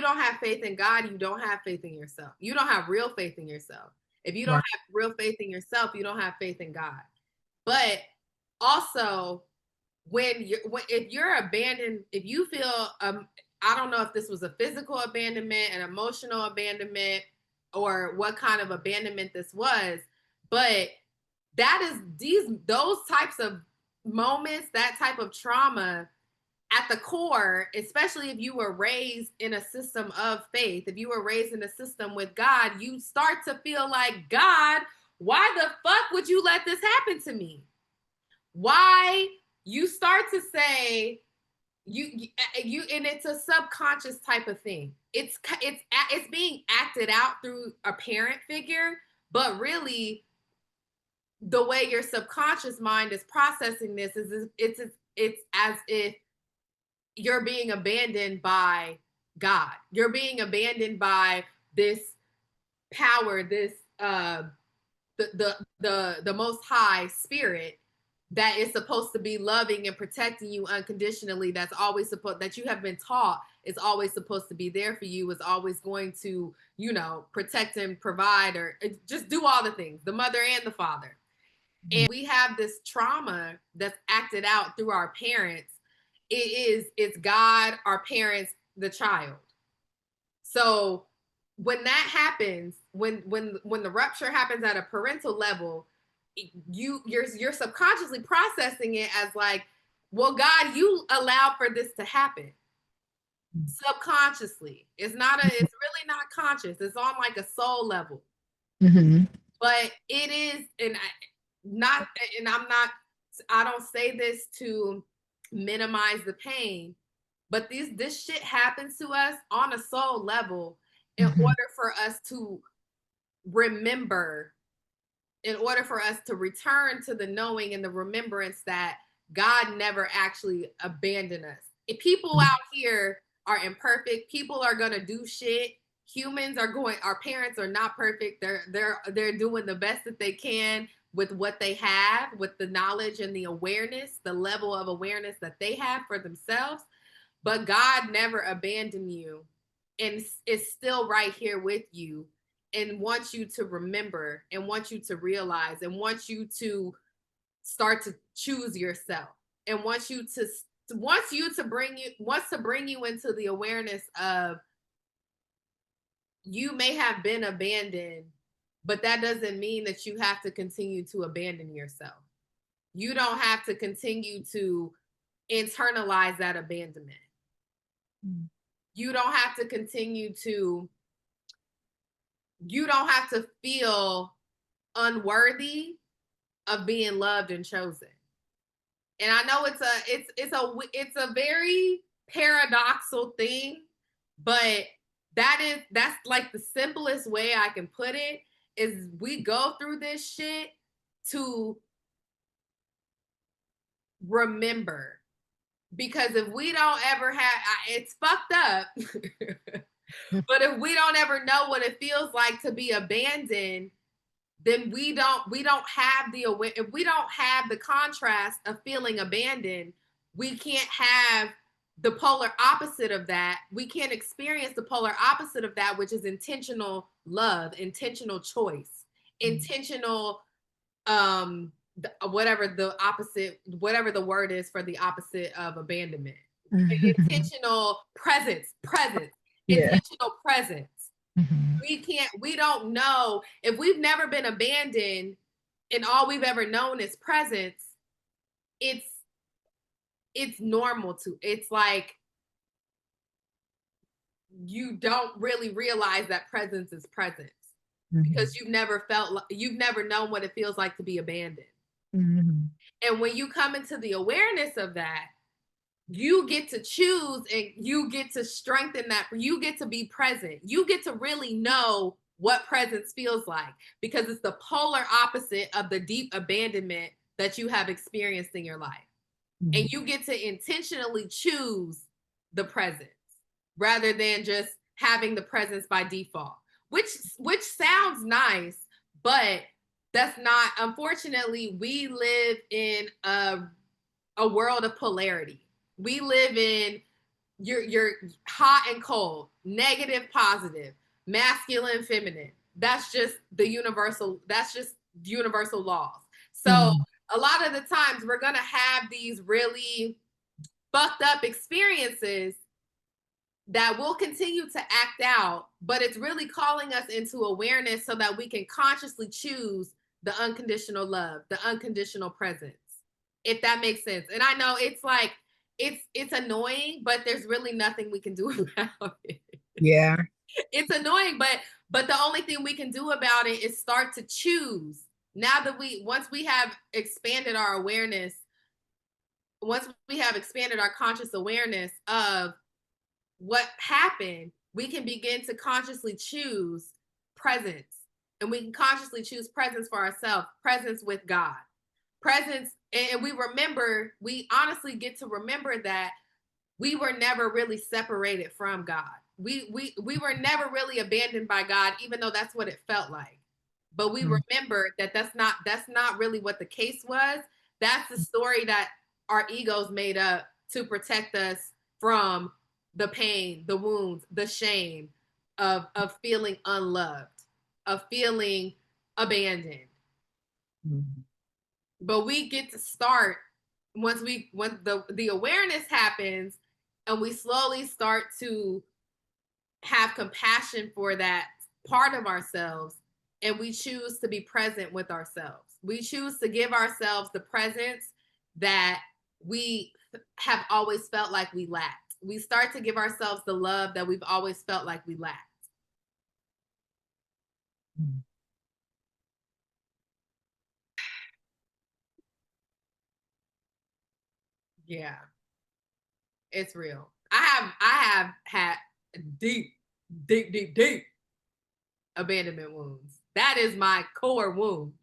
don't have faith in God, you don't have faith in yourself. You don't have real faith in yourself. If you don't have real faith in yourself, you don't have faith in God. But also, if you're abandoned, if you feel I don't know if this was a physical abandonment, an emotional abandonment, or what kind of abandonment this was, but that is those types of moments, that type of trauma at the core, especially if you were raised in a system of faith, if you were raised in a system with God, you start to feel like, God, why the fuck would you let this happen to me? Why? You start to say, you and it's a subconscious type of thing. It's being acted out through a parent figure, but really the way your subconscious mind is processing this is it's as if you're being abandoned by God. You're being abandoned by this power, this the most high spirit that is supposed to be loving and protecting you unconditionally. That's always supposed, that you have been taught is always supposed to be there for you, is always going to, protect and provide, or just do all the things, the mother and the father. And we have this trauma that's acted out through our parents. It's God, our parents, the child. So when that happens, when the rupture happens at a parental level, you're subconsciously processing it as like, well, God, you allowed for this to happen. Subconsciously. It's really not conscious. It's on like a soul level. Mm-hmm. But it is, I don't say this to minimize the pain, but this shit happens to us on a soul level in order for us to remember, in order for us to return to the knowing and the remembrance that God never actually abandoned us. If people out here are imperfect, people are gonna do shit. Our parents are not perfect. They're doing the best that they can with what they have, with the knowledge and the awareness, the level of awareness that they have for themselves. But God never abandoned you and is still right here with you and wants you to remember and wants you to realize and wants you to start to choose yourself and wants to bring you into the awareness of, you may have been abandoned, but that doesn't mean that you have to continue to abandon yourself. You don't have to continue to internalize that abandonment. You don't have to feel unworthy of being loved and chosen. And I know it's a very paradoxical thing, but that's like the simplest way I can put it, is we go through this shit to remember. Because if we don't ever have, it's fucked up, but if we don't ever know what it feels like to be abandoned, then we don't have if we don't have the contrast of feeling abandoned, we can't have the polar opposite of that. We can't experience the polar opposite of that, which is intentional love, intentional choice, intentional, whatever the word is for the opposite of abandonment. Intentional presence, intentional presence. We don't know, if we've never been abandoned and all we've ever known is presence, it's normal it's like you don't really realize that presence is presence because you've never known what it feels like to be abandoned. And when you come into the awareness of that, you get to choose and you get to strengthen that. You get to be present. You get to really know what presence feels like, because it's the polar opposite of the deep abandonment that you have experienced in your life. And you get to intentionally choose the presence rather than just having the presence by default, which sounds nice, but that's not. Unfortunately, we live in a world of polarity. We live in you're hot and cold, negative, positive, masculine, feminine. That's just universal laws. So a lot of the times we're gonna have these really fucked up experiences that will continue to act out, but it's really calling us into awareness so that we can consciously choose the unconditional love, the unconditional presence, if that makes sense. And I know it's like, it's annoying, but there's really nothing we can do about it. Yeah. It's annoying, but the only thing we can do about it is start to choose. Now that once we have expanded our awareness, once we have expanded our conscious awareness of what happened, we can begin to consciously choose presence. And we can consciously choose presence for ourselves, presence with God, presence. And we honestly get to remember that we were never really separated from God. We were never really abandoned by God, even though that's what it felt like. But we remember that that's not really what the case was. That's the story that our egos made up to protect us from the pain, the wounds, the shame of feeling unloved, of feeling abandoned. But we get to start when the awareness happens and we slowly start to have compassion for that part of ourselves, and we choose to be present with ourselves. We choose to give ourselves the presence that we have always felt like we lacked. We start to give ourselves the love that we've always felt like we lacked. Yeah, it's real. I have had deep, deep abandonment wounds. That is my core wound.